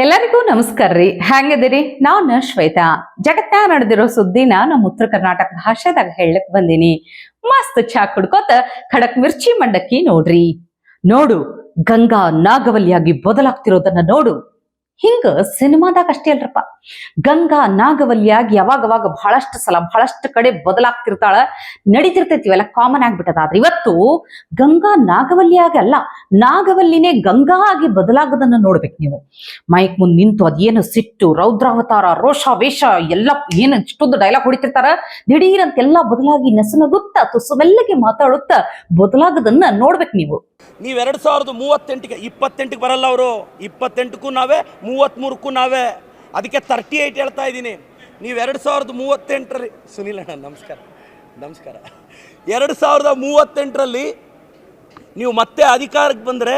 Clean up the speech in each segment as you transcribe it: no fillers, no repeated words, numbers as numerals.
ಎಲ್ಲರಿಗೂ ನಮಸ್ಕಾರ ರೀ. ಹೆಂಗದಿರಿ? ನಾನು ಶ್ವೇತಾ. ಜಗತ್ನಾಗ ನಡೆದಿರೋ ಸುದ್ದಿನ ನಮ್ಮ ಉತ್ತರ ಕರ್ನಾಟಕ ಭಾಷೆದಾಗ ಹೇಳಕ್ ಬಂದೀನಿ. ಮಸ್ತ್ ಚಾ ಕುಡ್ಕೋತ ಖಡಕ್ ಮಿರ್ಚಿ ಮಂಡಕ್ಕಿ ನೋಡ್ರಿ. ನೋಡು, ಗಂಗಾ ನಾಗವಲ್ಲಿಯಾಗಿ ಬದಲಾಗ್ತಿರೋದನ್ನ ನೋಡು. ಹಿಂಗ ಸಿನಿಮಾದಾಗ ಅಷ್ಟೇ ಅಲ್ರಪ್ಪ, ಗಂಗಾ ನಾಗವಲ್ಲಿಯಾಗಿ ಯಾವಾಗವಾಗ ಬಹಳಷ್ಟು ಸಲ ಬಹಳಷ್ಟು ಕಡೆ ಬದಲಾಗ್ತಿರ್ತಾಳ, ನಡೀತಿರ್ತೈತಿ. ಇವೆಲ್ಲ ಕಾಮನ್ ಆಗ್ಬಿಟ್ಟದ. ಆದ್ರೆ ಇವತ್ತು ಗಂಗಾ ನಾಗವಲ್ಲಿಯಾಗಿ ಅಲ್ಲ, ನಾಗವಲ್ಲಿನೇ ಗಂಗಾ ಆಗಿ ಬದಲಾಗೋದನ್ನ ನೋಡ್ಬೇಕು ನೀವು. ಮೈಕ್ ಮುಂದ್ ನಿಂತು ಅದೇನು ಸಿಟ್ಟು, ರೌದ್ರಾವತಾರ, ರೋಷ, ವೇಷ ಎಲ್ಲ ಏನು ಇಷ್ಟೊಂದು ಡೈಲಾಗ್ ಹೊಡಿತಿರ್ತಾರ. ದಿಢೀರಂತೆಲ್ಲ ಬದಲಾಗಿ ನಸುನಗುತ್ತ ತುಸು ಮೆಲ್ಲಗೆ ಮಾತಾಡುತ್ತ ಬದಲಾಗದನ್ನ ನೋಡ್ಬೇಕು ನೀವು. ನೀವು 2038ಗೆ 28ಗೆ ಬರಲ್ಲ, ಅವರು 28ಕ್ಕೂ ನಾವೇ, 33ಕ್ಕೂ ನಾವೇ. ಅದಕ್ಕೆ 38 ಹೇಳ್ತಾ ಇದ್ದೀನಿ. ನೀವು 2038ರಲ್ಲಿ ಸುನೀಲ್ ಅಣ್ಣ ನಮಸ್ಕಾರ 2038ರಲ್ಲಿ ನೀವು ಮತ್ತೆ ಅಧಿಕಾರಕ್ಕೆ ಬಂದರೆ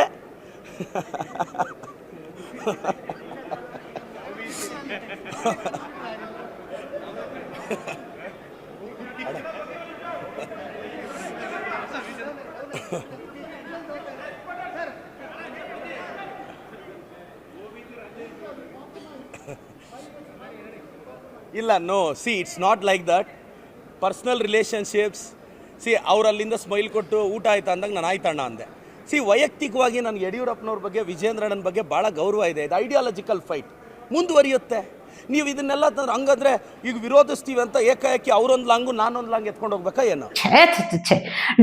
ಇಲ್ಲ, no, see it's not like that. Personal relationships, see ಅವರಲ್ಲಿಂದ ಸ್ಮೈಲ್ ಕೊಟ್ಟು ಊಟ ಆಯ್ತಾ ಅಂದಾಗ ನಾನು ಆಯ್ತಣ್ಣ ಅಂದೆ. ಸಿ ವೈಯಕ್ತಿಕವಾಗಿ ನನಗೆ ಯಡಿಯೂರಪ್ಪನವ್ರ ಬಗ್ಗೆ, ವಿಜೇಂದ್ರಣ್ಣನ ಬಗ್ಗೆ ಭಾಳ ಗೌರವ ಇದೆ. ಇದು ಐಡಿಯಾಲಜಿಕಲ್ ಫೈಟ್ ಮುಂದುವರಿಯುತ್ತೆ. ನೀವು ಇದನ್ನೆಲ್ಲ ಹಂಗಂದ್ರೆ ಈಗ ವಿರೋಧಿಸ್ತೀವಿ ಅಂತ ಏಕಾಏಕಿ ಅವರೊಂದು ಲಾಂಗು ನಾನೊಂದು ಲಾಂಗ್ ಎತ್ಕೊಂಡು ಹೋಗ್ಬೇಕಾ ಏನೋ? ಛೇ,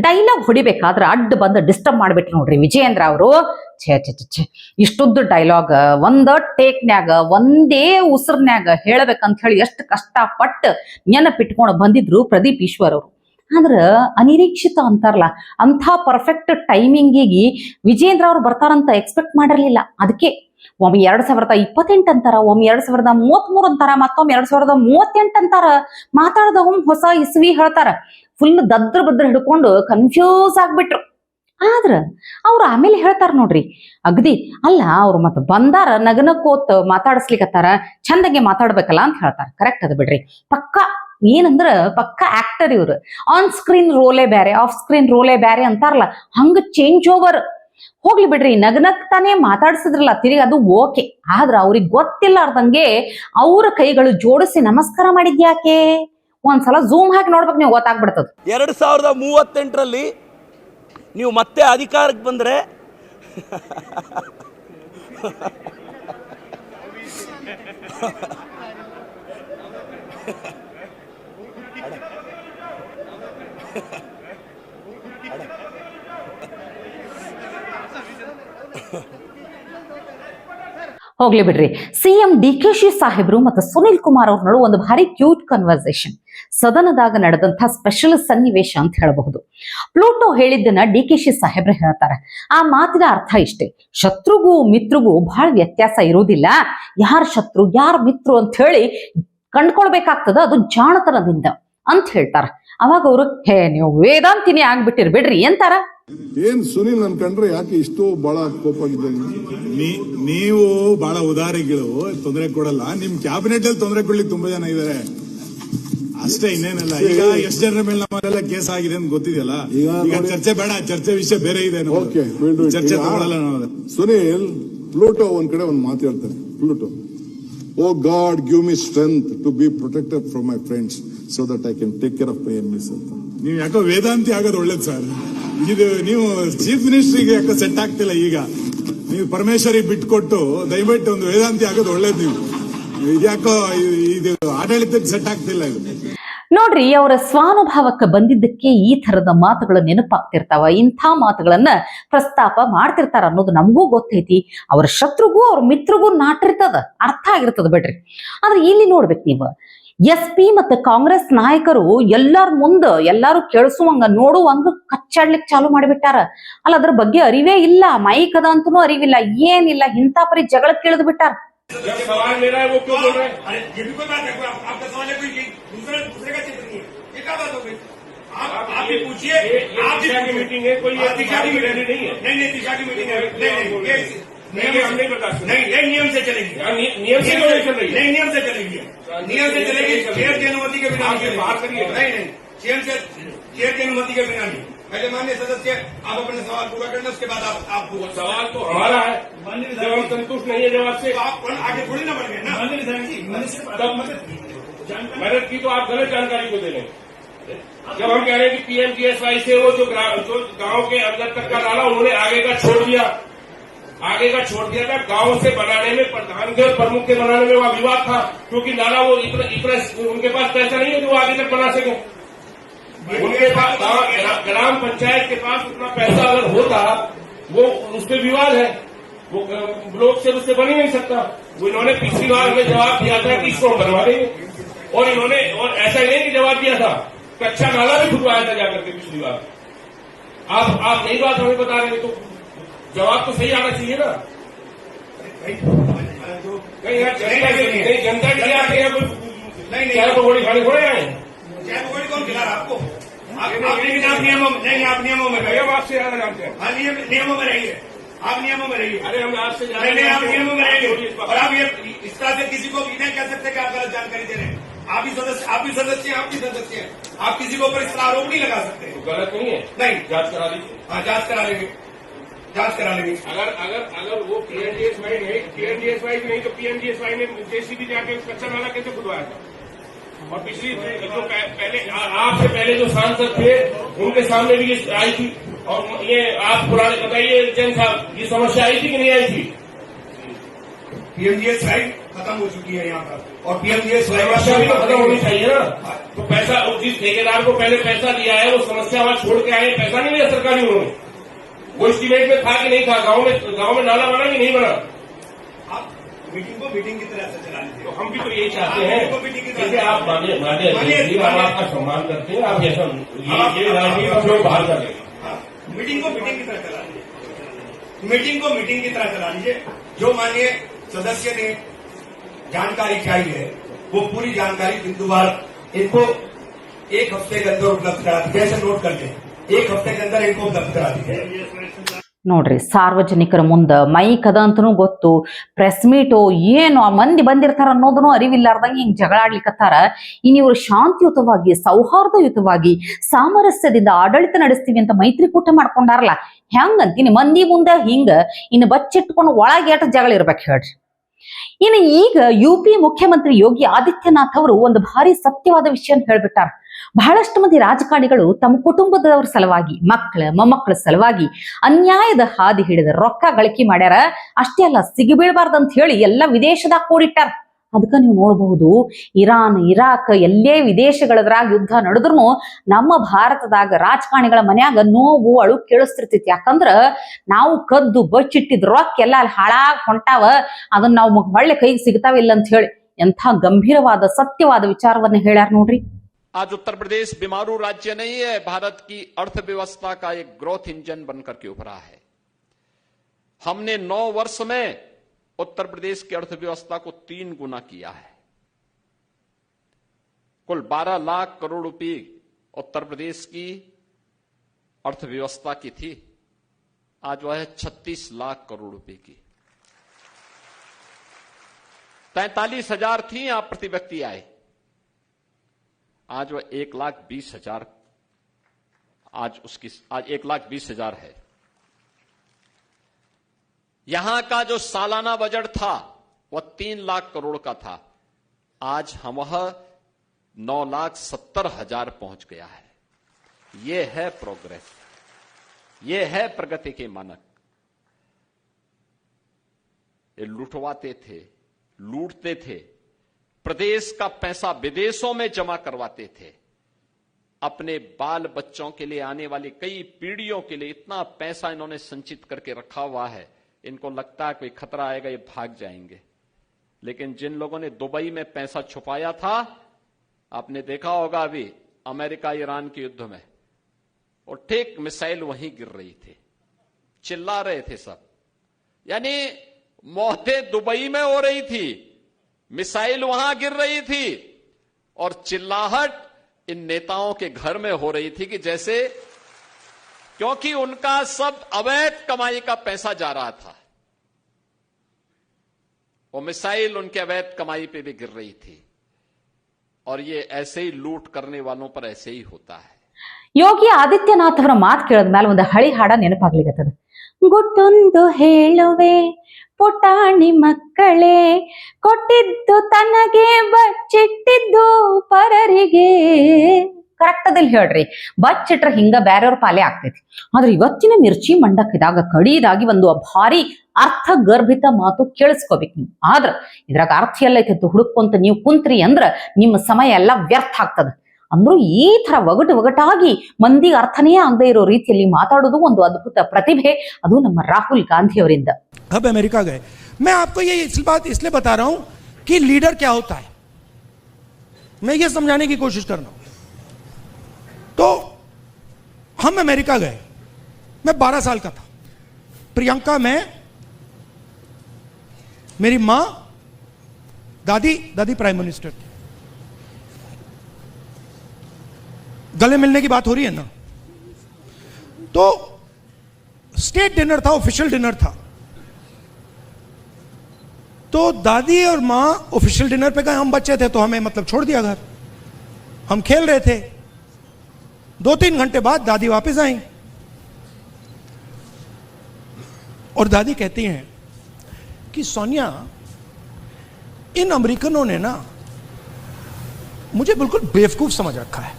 ಡೈಲಾಗ್ ಹೊಡಿಬೇಕಾದ್ರೆ ಅಡ್ಡ ಬಂದು ಡಿಸ್ಟರ್ಬ್ ಮಾಡ್ಬಿಟ್ರು ನೋಡ್ರಿ ವಿಜಯೇಂದ್ರ ಅವರು. ಛೇ, ಇಷ್ಟುದ್ದು ಡೈಲಾಗ್ ಒಂದ ಟೇಕ್ನ್ಯಾಗ ಒಂದೇ ಉಸಿರ್ನ್ಯಾಗ ಹೇಳಬೇಕಂತ ಹೇಳಿ ಎಷ್ಟು ಕಷ್ಟಪಟ್ಟು ನೆನಪಿಟ್ಕೊಂಡು ಬಂದಿದ್ರು ಪ್ರದೀಪ್ ಈಶ್ವರ್ ಅವರು. ಆದ್ರ ಅನಿರೀಕ್ಷಿತ ಅಂತಾರಲ್ಲ, ಅಂಥ ಪರ್ಫೆಕ್ಟ್ ಟೈಮಿಂಗಿಗೆ ವಿಜೇಂದ್ರ ಅವ್ರು ಬರ್ತಾರಂತ ಎಕ್ಸ್ಪೆಕ್ಟ್ ಮಾಡಿರ್ಲಿಲ್ಲ. ಅದಕ್ಕೆ ಒಮ್ಮೆ 2028 ಅಂತಾರ, ಒಮ್ಮೆ 2033 ಅಂತಾರ, ಮತ್ತೊಮ್ಮೆ 2038 ಅಂತಾರ. ಮಾತಾಡ್ದ ಹೊಸ ಇಸ್ವಿ ಹೇಳ್ತಾರ. ಫುಲ್ ದದ್ರ ಬದ್ರ ಹಿಡ್ಕೊಂಡು ಕನ್ಫ್ಯೂಸ್ ಆಗ್ಬಿಟ್ರು. ಆದ್ರ ಅವ್ರು ಆಮೇಲೆ ಹೇಳ್ತಾರ ನೋಡ್ರಿ, ಅಗದಿ ಅಲ್ಲ ಅವ್ರು ಮತ್ತೆ ಬಂದಾರ ನಗನಕ್ಕೋತ್ ಮಾತಾಡಿಸ್ಲಿಕ್ಕತ್ತಾರ, ಚಂದಗೆ ಮಾತಾಡ್ಬೇಕಲ್ಲ ಅಂತ ಹೇಳ್ತಾರ. ಕರೆಕ್ಟ್ ಅದ ಬಿಡ್ರಿ. ಪಕ್ಕಾ ಏನಂದ್ರ ಪಕ್ಕಾ ಆಕ್ಟರ್ ಇವ್ರು. ಆನ್ ಸ್ಕ್ರೀನ್ ರೋಲೇ ಬ್ಯಾರೆ, ಆಫ್ ಸ್ಕ್ರೀನ್ ರೋಲೇ ಬ್ಯಾರೆ ಅಂತಾರಲ್ಲ, ಹಂಗ ಚೇಂಜ್ ಓವರ್. ಹೋಗ್ಲಿ ಬಿಡ್ರಿ, ನಗನಕ್ತಾನೆ ಮಾತಾಡ್ಸಿದ್ರಲ್ಲ ತಿರುಗಿ, ಅದು ಓಕೆ. ಆದ್ರ ಅವ್ರಿಗೆ ಗೊತ್ತಿಲ್ಲಾರ್ದಂಗೆ ಅವ್ರ ಕೈಗಳು ಜೋಡಿಸಿ ನಮಸ್ಕಾರ ಮಾಡಿದ್ಯಾಕೆ? ಒಂದ್ಸಲ ಝೂಮ್ ಹಾಕಿ ನೋಡ್ಬೇಕು ನೀವು, ಗೊತ್ತಾಗ್ಬಿಡ್ತದ. 2038ರಲ್ಲಿ ನೀವು ಮತ್ತೆ ಅಧಿಕಾರಕ್ಕೆ ಬಂದರೆ ಹೋಗ್ಲಿ ಬಿಡ್ರಿ. ಸಿಎಂ DK ಸಾಹೇಬ್ರು ಮತ್ತು ಸುನಿಲ್ ಕುಮಾರ್ ಅವ್ರ ನಡು ಒಂದು ಭಾರಿ ಕ್ಯೂಟ್ ಕನ್ವರ್ಸೇಷನ್ ಸದನದಾಗ ನಡೆದಂತ ಸ್ಪೆಷಲ್ ಸನ್ನಿವೇಶ ಅಂತ ಹೇಳಬಹುದು. ಪ್ಲೂಟೋ ಹೇಳಿದ್ದನ್ನ DK ಸಾಹೇಬ್ರು ಹೇಳ್ತಾರ. ಆ ಮಾತಿನ ಅರ್ಥ ಇಷ್ಟೇ: ಶತ್ರುಗೂ ಮಿತ್ರುಗೂ ಬಹಳ ವ್ಯತ್ಯಾಸ ಇರುವುದಿಲ್ಲ. ಯಾರ ಶತ್ರು ಯಾರ ಮಿತ್ರು ಅಂತ ಹೇಳಿ ಕಂಡ್ಕೊಳ್ಬೇಕಾಗ್ತದ, ಅದು ಜಾಣತನದಿಂದ ಅಂತ ಹೇಳ್ತಾರ. ಅವಾಗ ಅವರು ನೀವು ವೇದಾಂತಿನಿ ಆಗ್ಬಿಟ್ಟಿರ್ ಬಿಡ್ರಿ ಅಂತಾರ. ಏನ್ ಸುನಿಲ್ ನನ್ ಕಂಡ್ರೆ ಯಾಕೆ ಇಷ್ಟು ಬಹಳ ಕೋಪಾಗಿದ್ದ? ನೀವು ಬಹಳ ಉದಾರಿಗಳು, ತೊಂದರೆ ಕೊಡಲ್ಲ. ನಿಮ್ ಕ್ಯಾಬಿನೆಟ್ ಅಲ್ಲಿ ತೊಂದರೆ ಕೊಡ್ಲಿಕ್ಕೆ ತುಂಬಾ ಜನ ಇದಾರೆ ಅಷ್ಟೇ, ಇನ್ನೇನಲ್ಲ. ಈಗ ಎಷ್ಟು ಜನರ ಮೇಲೆ ನಮ್ಮಲ್ಲೆಲ್ಲ ಕೇಸ್ ಆಗಿದೆ ಅಂತ ಗೊತ್ತಿದೆಯಲ್ಲ. ಈಗ ಚರ್ಚೆ ಬೇಡ, ಚರ್ಚೆ ವಿಷಯ ಬೇರೆ ಇದೆ. ಚರ್ಚೆ ತಗೊಳ್ಳಲ್ಲ ನಾವು. ಸುನಿಲ್, ಪ್ಲೂಟೋ ಒಂದ್ ಕಡೆ ಒಂದ್ ಮಾತು ಹೇಳ್ತಾರೆ. Pluto, oh God give me strength to be protected from my friends so that I can take care of my enemies ಅಂತ. ನೀವು ಯಾಕೋ ವೇದಾಂತಿ ಆಗೋದು ಒಳ್ಳೇದು ಸರ್. ಇದು ನೀವು ಚೀಫ್ ಮಿನಿಸ್ಟ್ರಿಗೆ ಯಾಕೋ ಸೆಟ್ ಆಗ್ತಿಲ್ಲ. ಈಗ ನೀವು ಪರಮೇಶ್ವರಿ ಬಿಟ್ಕೊಟ್ಟು ದಯವಿಟ್ಟು ಒಂದು ವೇದಾಂತಿ ಆಗೋದು ಒಳ್ಳೇದು. ನೀವು ಇದ್ಯಾಕೋ ಇದು ಆಡಳಿತಕ್ಕೆ ಸೆಟ್ ಆಗ್ತಿಲ್ಲ ಇದು. ನೋಡ್ರಿ, ಅವರ ಸ್ವಾನುಭಾವಕ್ಕೆ ಬಂದಿದ್ದಕ್ಕೆ ಈ ತರದ ಮಾತುಗಳು ನೆನಪಾಗ್ತಿರ್ತಾವ. ಇಂಥ ಮಾತುಗಳನ್ನ ಪ್ರಸ್ತಾಪ ಮಾಡ್ತಿರ್ತಾರ ಅನ್ನೋದು ನಮಗೂ ಗೊತ್ತೈತಿ. ಅವ್ರ ಶತ್ರುಗೂ ಅವ್ರ ಮಿತ್ರಗೂ ನಾಟಿರ್ತದ, ಅರ್ಥ ಆಗಿರ್ತದ ಬಿಡ್ರಿ. ಆದ್ರೆ ಇಲ್ಲಿ ನೋಡ್ಬೇಕು ನೀವು, SP ಮತ್ತು ಕಾಂಗ್ರೆಸ್ ನಾಯಕರು ಎಲ್ಲಾರ ಮುಂದ ಎಲ್ಲಾರು ಕೇಳಿಸುವಂಗ ನೋಡುವಂಗ ಕಚ್ಚಾಡ್ಲಿಕ್ಕೆ ಚಾಲು ಮಾಡಿಬಿಟ್ಟಾರ. ಅಲ್ಲ, ಅದ್ರ ಬಗ್ಗೆ ಅರಿವೇ ಇಲ್ಲ, ಮೈಕ್ ಅದ ಅಂತನೂ ಅರಿವಿಲ್ಲ, ಏನಿಲ್ಲ. ಇಂಥ ಪರಿ ಜಗಳ ಕೇಳಿದ್ ಬಿಟ್ಟಾರ. सवाल मेरा है, वो क्यों बोल रहे हैं? अरे ये भी कोई बात है, आपका सवाल है कोई दूसरे का चित्र नहीं है, ये क्या बात हो गई? आप भी पूछिए, आप दिशा की मीटिंग है, कोई दिशा की मीटिंग नहीं है। नहीं, दिशा की मीटिंग है, नहीं, हम नहीं बता सकते। नहीं, नियम से चलेगी, नियम से चल रही है। नहीं, नियम से चलेगी, नियम से चलेगी। चेयर की अनुमति के बिना बात करिए। नहीं, चेयर की अनुमति के बिना नहीं। पहले माननीय सदस्य आप अपने सवाल पूरा करना, उसके बाद आप सवाल तो हमारा है, जब हम संतुष्ट नहीं है जवाब से, तो आप आगे थोड़ी ना बढ़ गए ना। मदद की तो आप गलत जानकारी को दे रहे हैं। जब हम कह रहे हैं कि पीएमजीएसवाई से वो जो गांव के अंदर तक का नाला उन्होंने आगे का छोड़ दिया था। गांव से बनाने में, प्रधान के और प्रमुख के बनाने में वहां विवाद था, क्योंकि नाला वो इतना उनके पास पैसा नहीं है जो वो आगे तक बना सके। उनके पास ग्राम पंचायत के पास उतना पैसा अगर होता, वो उस पर विवाद है, वो ब्लॉक से उससे बन ही नहीं सकता। वो इन्होंने पिछली बार हमें जवाब दिया था कि इसको हम बनवा देंगे, और ऐसा ही नहीं कि जवाब दिया था, कच्चा नाला भी खुदवाया था जाकर के पिछली बार। आप नई बात हमें बता रहे हैं, तो जवाब तो सही आना चाहिए ना। कहीं जनता के लिए आते हैं, चाय पकौड़ी खाने थोड़े आए। चाय पकौड़ी कौन खिला रहा आपको? आप नियमों में रहिए, हम आपसे ज्यादा जानते हैं। हाँ, नियमों में रहिए, आप नियमों में रहिए। अरे हम आपसे ज्यादा, आप नियमों में रहिए। और आप ये इस तरह से किसी को भी नहीं कह सकते कि आप गलत जानकारी दे रहे हैं। आप भी सदस्य हैं, आप किसी के ऊपर इस तरह आरोप नहीं लगा सकते। तो गलत नहीं है, नहीं, जांच करा लीजिए। हाँ, जांच करा लेंगे। अगर वो पीएमजीएसवाई नहीं तो पीएमजीएसवाई ने जेसीबी जाके कच्चा नाला कैसे खुदवाया था? और पिछली जो पहले आपसे पहले जो सांसद थे उनके सामने भी ये आई थी, और ये आप पुराने बताइए जैन साहब, ये समस्या आई थी कि नहीं आई थी? पीएमजीएसवाई खत्म हो चुकी है यहाँ पर, और पीएमजीएसवाई समस्या भी तो खत्म होनी चाहिए ना। तो पैसा, जिस ठेकेदार को पहले पैसा दिया है वो समस्या वहां छोड़ के आए, पैसा नहीं दिया सरकारी उन्होंने। वो एस्टीमेट में था कि नहीं था, गांव में नाला बना कि नहीं बना? आप मीटिंग को मीटिंग की तरह से चला लीजिए। तो हम भी तो यही चाहते हैं, जैसे आप मान्य आपका सम्मान करते हैं, आप ऐसा ये राजनीति हम लोग बाहर कर लेंगे। मीटिंग को मीटिंग की तरह चला लीजिए, मीटिंग को मीटिंग की तरह चला लीजिए। जो माननीय सदस्य ने जानकारी चाहिए है, वो पूरी जानकारी बिंदुवार इनको 1 हफ्ते के अंदर उपलब्ध करा दी। जैसे नोट कर लें, 1 हफ्ते के अंदर इनको उपलब्ध करा दी। ನೋಡ್ರಿ, ಸಾರ್ವಜನಿಕರ ಮುಂದೆ ಮೈಕ್ ಅದ ಅಂತನೂ ಗೊತ್ತು, ಪ್ರೆಸ್ ಮೀಟು ಏನು ಆ ಮಂದಿ ಬಂದಿರ್ತಾರ ಅನ್ನೋದನ್ನು ಅರಿವಿಲ್ಲಾರ್ದಂಗೆ ಹಿಂಗ್ ಜಗಳ ಆಡ್ಲಿಕ್ಕತ್ತಾರ. ಇನ್ನು ಇವರು ಶಾಂತಿಯುತವಾಗಿ, ಸೌಹಾರ್ದಯುತವಾಗಿ, ಸಾಮರಸ್ಯದಿಂದ ಆಡಳಿತ ನಡೆಸ್ತೀವಿ ಅಂತ ಮೈತ್ರಿಕೂಟ ಮಾಡ್ಕೊಂಡಾರಲ್ಲ, ಹೆಂಗಂತೀನಿ ಮಂದಿ ಮುಂದೆ ಹಿಂಗ ಇನ್ನು ಬಚ್ಚಿಟ್ಕೊಂಡು ಒಳಗೆ ಎಟ್ ಜಗಳ ಇರ್ಬೇಕು ಹೇಳ್ರಿ. ಇನ್ನು ಈಗ ಯುಪಿ ಮುಖ್ಯಮಂತ್ರಿ ಯೋಗಿ ಆದಿತ್ಯನಾಥ್ ಅವರು ಒಂದು ಭಾರಿ ಸತ್ಯವಾದ ವಿಷಯ ಹೇಳ್ಬಿಟ್ಟಾರ. ಬಹಳಷ್ಟು ಮಂದಿ ರಾಜಕಾರಣಿಗಳು ತಮ್ಮ ಕುಟುಂಬದವರ ಸಲುವಾಗಿ, ಮಕ್ಕಳ ಮೊಮ್ಮಕ್ಕಳ ಸಲುವಾಗಿ ಅನ್ಯಾಯದ ಹಾದಿ ಹಿಡಿದ ರೊಕ್ಕ ಗಳಿಕೆ ಮಾಡ್ಯಾರ. ಅಷ್ಟೇ ಅಲ್ಲ, ಸಿಗಿಬೀಳ್ಬಾರ್ದಂತ ಹೇಳಿ ಎಲ್ಲ ವಿದೇಶದಾಗ ಕೂಡಿಟ್ಟಾರ. ಅದಕ್ಕ ನೀವು ನೋಡಬಹುದು, ಇರಾನ್, ಇರಾಕ್ ಎಲ್ಲೇ ವಿದೇಶಗಳದ್ರಾಗ ಯುದ್ಧ ನಡೆದ್ರು ನಮ್ಮ ಭಾರತದಾಗ ರಾಜಕಾರಣಿಗಳ ಮನ್ಯಾಗ ನೋವು ಅಳು ಕೇಳಿಸ್ತಿರ್ತೈತಿ. ಯಾಕಂದ್ರ ನಾವು ಕದ್ದು ಬಚ್ಚಿಟ್ಟಿದ್ ರೊಕ್ಕ ಎಲ್ಲ ಅಲ್ಲಿ ಹಾಳಾಗ್ ಹೊಂಟಾವ, ಅದನ್ನ ನಾವು ಒಳ್ಳೆ ಕೈಗೆ ಸಿಗ್ತಾವಿಲ್ಲ ಅಂತ ಹೇಳಿ ಎಂಥ ಗಂಭೀರವಾದ ಸತ್ಯವಾದ ವಿಚಾರವನ್ನ ಹೇಳ್ಯಾರ ನೋಡ್ರಿ. आज उत्तर प्रदेश बीमारू राज्य नहीं है, भारत की अर्थव्यवस्था का एक ग्रोथ इंजन बनकर के उभरा है। हमने 9 वर्ष में उत्तर प्रदेश की अर्थव्यवस्था को 3 गुना किया है। कुल 12 लाख करोड़ रुपए उत्तर प्रदेश की अर्थव्यवस्था की थी, आज वह है 36 लाख करोड़ रुपए की। 43,000 थी यहां प्रति व्यक्ति आए, आज वह 1,20,000, आज 1,20,000 है। यहां का जो सालाना बजट था वह 3 लाख करोड़ का था, आज हम वह 9,70,000 पहुंच गया है। यह है प्रोग्रेस, यह है प्रगति के मानक। ये लुटवाते थे, लूटते थे, प्रदेश का पैसा विदेशों में जमा करवाते थे, अपने बाल बच्चों के लिए, आने वाली कई पीढ़ियों के लिए इतना पैसा इन्होंने संचित करके रखा हुआ है, इनको लगता है कोई खतरा आएगा ये भाग जाएंगे। लेकिन जिन लोगों ने दुबई में पैसा छुपाया था, आपने देखा होगा अभी अमेरिका ईरान के युद्ध में, और ठीक मिसाइल वहीं गिर रही थी, चिल्ला रहे थे सब, यानी मौतें दुबई में हो रही थी, मिसाइल वहां गिर रही थी, और चिल्लाहट इन नेताओं के घर में हो रही थी कि जैसे, क्योंकि उनका सब अवैध कमाई का पैसा जा रहा था, वो मिसाइल उनके अवैध कमाई पे भी गिर रही थी। और ये ऐसे ही लूट करने वालों पर ऐसे ही होता है। ಯೋಗಿ ಆದಿತ್ಯನಾಥ್ ಅವರ ಮಾತು ಕೇಳಿದ ಮೇಲೆ ಒಂದು ಹಳಿ ಹಾಡ ನೆನಪಾಗ್ಲಿಕತ್ತದ. ಗುಟ್ಟೊಂದು ಹೇಳುವೆ ಪುಟಾಣಿ ಮಕ್ಕಳೇ, ಕೊಟ್ಟಿದ್ದು ತನಗೆ ಬಚ್ಚಿಟ್ಟಿದ್ದು ಪರರಿಗೆ. ಕರೆಕ್ಟ್ ಅದಲ್ಲಿ ಹೇಳ್ರಿ, ಬಚ್ಚಿಟ್ರೆ ಹಿಂಗ ಬ್ಯಾರೆಯವ್ರ ಪಾಲೆ ಆಗ್ತೈತಿ. ಆದ್ರೆ ಇವತ್ತಿನ ಮಿರ್ಚಿ ಮಂಡಕ್ಕಿದಾಗ ಕಡಿದಾಗಿ ಒಂದು ಭಾರಿ ಅರ್ಥ ಗರ್ಭಿತ ಮಾತು ಕೇಳಿಸ್ಕೋಬೇಕು ನೀವು. ಆದ್ರ ಇದ್ರಾಗ ಅರ್ಥ ಎಲ್ಲೈತಿ ಅಂತ ಹುಡುಕೊಂತ ನೀವು ಕುಂತ್ರಿ ಅಂದ್ರ ನಿಮ್ಮ ಸಮಯ ಎಲ್ಲ ವ್ಯರ್ಥ ಆಗ್ತದ. ಅಂದ್ರೂ ಈ ತರ ಒಗಟಾಗಿ ಮಂದಿಗೆ ಅರ್ಥನೇ ಆಗದೆ ಇರೋ ರೀತಿಯಲ್ಲಿ ಮಾತಾಡೋದು ಒಂದು ಅದ್ಭುತ ಪ್ರತಿಭೆ, ಅದು ನಮ್ಮ ರಾಹುಲ್ ಗಾಂಧಿ ಅವರಿಂದ. अब अमेरिका गए, मैं आपको ये बात इसलिए बता रहा हूं कि लीडर क्या होता है, मैं ये समझाने की कोशिश कर रहा हूं. तो हम अमेरिका गए, मैं 12 साल का था. प्रियंका, मैं, मेरी मां, दादी प्राइम मिनिस्टर थी. गले मिलने की बात हो रही है ना. तो स्टेट डिनर था, ऑफिशियल डिनर था. तो दादी और मां ऑफिशियल डिनर पे गए, हम बच्चे थे तो हमें मतलब छोड़ दिया घर. हम खेल रहे थे. 2-3 घंटे बाद दादी वापस आई और दादी कहती हैं कि सोनिया, इन अमेरिकनों ने ना मुझे बिल्कुल बेवकूफ समझ रखा है.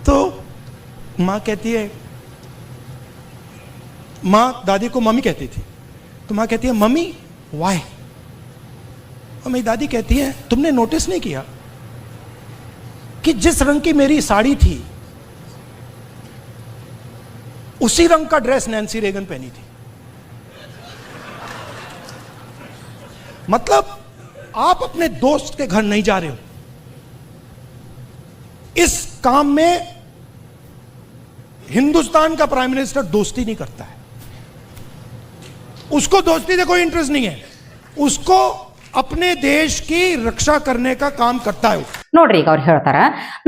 तो मां कहती है, मां दादी को मम्मी कहती थी, तो मां कहती है मम्मी वाई. और मेरी दादी कहती है, तुमने नोटिस नहीं किया कि जिस रंग की मेरी साड़ी थी उसी रंग का ड्रेस नैन्सी रेगन पहनी थी. मतलब आप अपने दोस्त के घर नहीं जा रहे हो. इस काम में हिंदुस्तान का प्राइम मिनिस्टर दोस्ती नहीं करता है. उसको दोस्ती से कोई इंटरेस्ट नहीं है, उसको अपने देश की रक्षा करने का काम करता है. ನೋಡ್ರಿ, ಈಗ ಅವ್ರು ಹೇಳ್ತಾರ,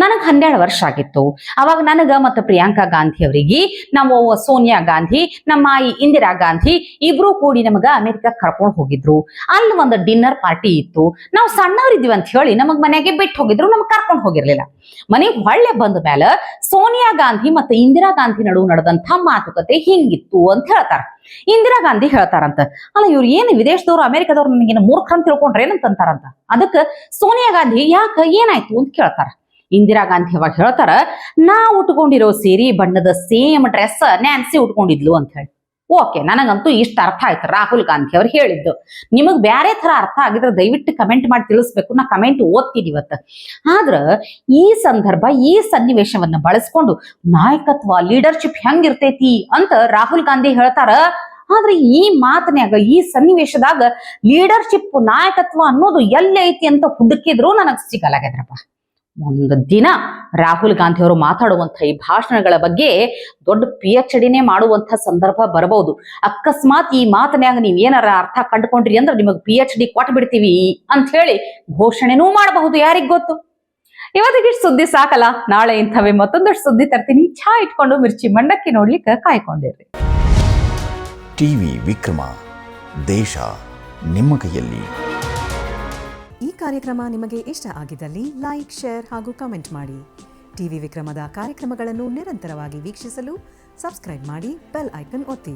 ನನಗ್ 12 ವರ್ಷ ಆಗಿತ್ತು. ಅವಾಗ ನನಗ ಮತ್ತು ಪ್ರಿಯಾಂಕಾ ಗಾಂಧಿ ಅವರಿಗೆ, ನಮ್ಮ ಸೋನಿಯಾ ಗಾಂಧಿ, ನಮ್ಮ ಈ ಇಂದಿರಾ ಗಾಂಧಿ ಇಬ್ರು ಕೂಡಿ ನಮಗ ಅಮೆರಿಕಕ್ಕೆ ಕರ್ಕೊಂಡು ಹೋಗಿದ್ರು. ಅಲ್ಲಿ ಒಂದು ಡಿನ್ನರ್ ಪಾರ್ಟಿ ಇತ್ತು. ನಾವು ಸಣ್ಣವರಿದ್ವಿ ಅಂತ ಹೇಳಿ ನಮಗ್ ಮನೆಗೆ ಬಿಟ್ಟು ಹೋಗಿದ್ರು, ನಮಗ್ ಕರ್ಕೊಂಡು ಹೋಗಿರ್ಲಿಲ್ಲ. ಮನೆಗೆ ಹೊಳ್ಳೆ ಬಂದ ಮೇಲೆ ಸೋನಿಯಾ ಗಾಂಧಿ ಮತ್ತು ಇಂದಿರಾ ಗಾಂಧಿ ನಡುವೆ ನಡೆದಂತ ಮಾತುಕತೆ ಹಿಂಗಿತ್ತು ಅಂತ ಹೇಳ್ತಾರ. ಇಂದಿರಾ ಗಾಂಧಿ ಹೇಳ್ತಾರಂತ, ಅಲ್ಲ ಇವ್ರು ಏನು ವಿದೇಶದವ್ರು ಅಮೆರಿಕದವ್ರು ನನಗೇನು ಮೂರ್ಖಂತ ತಿಳ್ಕೊಂಡ್ರೆ ಏನಂತಾರಂತ. ಅದಕ್ಕೆ ಸೋನಿಯಾ ಗಾಂಧಿ ಯಾಕ ಏನಾಯ್ತು ಅಂತ ಕೇಳ್ತಾರ. ಇಂದಿರಾ ಗಾಂಧಿ ಅವಾಗ ಹೇಳ್ತಾರ, ನಾ ಉಟ್ಕೊಂಡಿರೋ ಸೀರೆ ಬಣ್ಣದ ಸೇಮ್ ಡ್ರೆಸ್ ನ್ಯಾನ್ಸಿ ಉಟ್ಕೊಂಡಿದ್ಲು ಅಂತ ಹೇಳಿ. ಓಕೆ, ನನಗಂತೂ ಇಷ್ಟ ಅರ್ಥ ಆಯ್ತು ರಾಹುಲ್ ಗಾಂಧಿ ಅವ್ರು ಹೇಳಿದ್ದು. ನಿಮಗ್ ಬ್ಯಾರೆ ತರ ಅರ್ಥ ಆಗಿದ್ರೆ ದಯವಿಟ್ಟು ಕಮೆಂಟ್ ಮಾಡಿ ತಿಳಿಸ್ಬೇಕು, ನಾ ಕಮೆಂಟ್ ಓದ್ತೀನಿ ಇವತ್ತು. ಆದ್ರ ಈ ಸಂದರ್ಭ, ಈ ಸನ್ನಿವೇಶವನ್ನ ಬಳಸ್ಕೊಂಡು ನಾಯಕತ್ವ, ಲೀಡರ್ಶಿಪ್ ಹೆಂಗಿರ್ತೈತಿ ಅಂತ ರಾಹುಲ್ ಗಾಂಧಿ ಹೇಳ್ತಾರ. ಆದ್ರೆ ಈ ಮಾತನ್ಯಾಗ, ಈ ಸನ್ನಿವೇಶದಾಗ ಲೀಡರ್ಶಿಪ್, ನಾಯಕತ್ವ ಅನ್ನೋದು ಎಲ್ಲಿ ಐತಿ ಅಂತ ಹುಡುಕಿದ್ರು ನನಗ್ ಸಿಗಲಾಗ್ಯದ್ರಪ್ಪ. ಒಂದು ದಿನ ರಾಹುಲ್ ಗಾಂಧಿ ಅವರು ಮಾತಾಡುವಂತ ಈ ಭಾಷಣಗಳ ಬಗ್ಗೆ ದೊಡ್ಡ PhD ಮಾಡುವಂತ ಸಂದರ್ಭ ಬರಬಹುದು. ಅಕಸ್ಮಾತ್ ಈ ಮಾತನ್ಯಾಗ ನೀವ್ ಏನಾರ ಅರ್ಥ ಕಂಡುಕೊಂಡ್ರಿ ಅಂದ್ರೆ ನಿಮಗ್ PhD ಕೊಟ್ಟು ಬಿಡ್ತೀವಿ ಅಂತ ಹೇಳಿ ಘೋಷಣೆನೂ ಮಾಡಬಹುದು, ಯಾರಿಗ್ ಗೊತ್ತು. ಇವತ್ತಿಗೆ ಸುದ್ದಿ ಸಾಕಲ್ಲ, ನಾಳೆ ಇಂಥವೇ ಮತ್ತೊಂದಷ್ಟು ಸುದ್ದಿ ತರ್ತೀನಿ. ಚಾ ಇಟ್ಕೊಂಡು ಮಿರ್ಚಿ ಮಂಡಕ್ಕಿ ನೋಡ್ಲಿಕ್ಕೆ ಕಾಯ್ಕೊಂಡಿರ್ರಿ. ಟಿವಿ ವಿಕ್ರಮ, ದೇಶ ನಿಮ್ಮ ಕೈಯಲ್ಲಿ. ಈ ಕಾರ್ಯಕ್ರಮ ನಿಮಗೆ ಇಷ್ಟ ಆಗಿದ್ದಲ್ಲಿ ಲೈಕ್, ಶೇರ್ ಹಾಗೂ ಕಮೆಂಟ್ ಮಾಡಿ. ಟಿವಿ ವಿಕ್ರಮದ ಕಾರ್ಯಕ್ರಮಗಳನ್ನು ನಿರಂತರವಾಗಿ ವೀಕ್ಷಿಸಲು ಸಬ್ಸ್ಕ್ರೈಬ್ ಮಾಡಿ, ಬೆಲ್ ಐಕನ್ ಒತ್ತಿ.